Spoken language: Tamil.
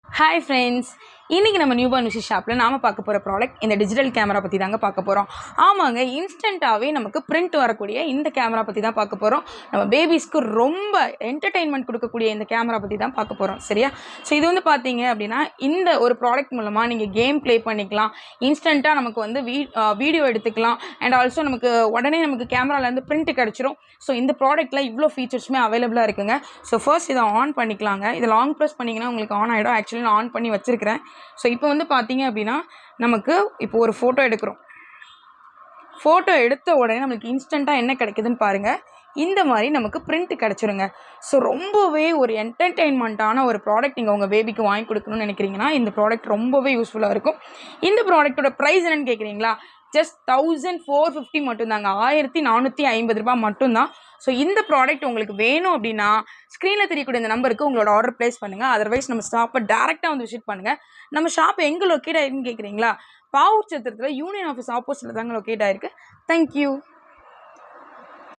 Hi friends, இன்னைக்கு நம்ம நியூபார்ன் விஷஸ் ஷாப்பில் நாம பார்க்க போகிற ப்ராடக்ட் இந்த டிஜிட்டல் கேமரா பற்றி தாங்க பார்க்க போகிறோம். ஆமாங்க, இன்ஸ்டண்ட்டாகவே நமக்கு பிரிண்ட் வரக்கூடிய இந்த கேமரா பற்றி தான் பார்க்க போகிறோம். நம்ம பேபிஸ்க்கு ரொம்ப என்டர்டெயின்மெண்ட் கொடுக்கக்கூடிய இந்த கேமரா பற்றி தான் பார்க்க போகிறோம். சரியா? ஸோ இது வந்து பார்த்தீங்க அப்படின்னா இந்த ஒரு ப்ராடக்ட் மூலமாக நீங்கள் கேம் ப்ளே பண்ணிக்கலாம். இன்ஸ்டண்ட்டாக நமக்கு வந்து வீடியோ எடுத்துக்கலாம். அண்ட் ஆல்சோ நமக்கு உடனே நமக்கு கேமராலேருந்து பிரிண்ட் கிடச்சிரும். ஸோ இந்த ப்ராடக்ட்டில் இவ்வளோ ஃபீச்சர்ஸுமே அவைலபிளாக இருக்குங்க. ஸோ ஃபர்ஸ்ட் இதை ஆன் பண்ணிக்கலாங்க. இதை லாங் ப்ரெஸ் பண்ணிங்கன்னா உங்களுக்கு ஆன் ஆகிடும். ஆக்சுவலி நான் ஆன் பண்ணி வச்சுருக்கிறேன். ஸோ இப்போ வந்து பார்த்தீங்க அப்படின்னா நமக்கு இப்போ ஒரு ஃபோட்டோ எடுக்கிறோம். ஃபோட்டோ எடுத்த உடனே நமக்கு இன்ஸ்டண்ட்டாக என்ன கிடைக்குதுன்னு பாருங்கள். இந்த மாதிரி நமக்கு பிரிண்ட் கிடச்சிருங்க. ஸோ ரொம்பவே ஒரு என்டர்டெயின்மெண்ட்டான ஒரு ப்ராடக்ட் நீங்கள் உங்கள் பேபிக்கு வாங்கி கொடுக்கணும்னு நினைக்கிறீங்கன்னா இந்த ப்ராடக்ட் ரொம்பவே யூஸ்ஃபுல்லாக இருக்கும். இந்த ப்ராடக்ட்டோட ப்ரைஸ் என்னன்னு கேட்குறீங்களா? ஜஸ்ட் 1450 மட்டும்தாங்க. 1450 ரூபாய் மட்டும்தான். ஸோ இந்த ப்ராடக்ட் உங்களுக்கு வேணும் அப்படின்னா ஸ்க்ரீனில் தெரியக்கூடிய இந்த நம்பருக்கு உங்களோட ஆர்டர் ப்ளேஸ் பண்ணுங்கள். அதர்வைஸ் நம்ம ஷாப்பை டேரெக்டாக வந்து விசிட் பண்ணுங்கள். நம்ம ஷாப் எங்கே லொக்கேட் ஆகிருக்குன்னு கேட்குறீங்களா? பாவூர் சத்திரத்தில் யூனியன் ஆஃபீஸ் ஆப்போசிட்டில் தாங்க லொக்கேட் ஆகிருக்கு. தேங்க்யூ.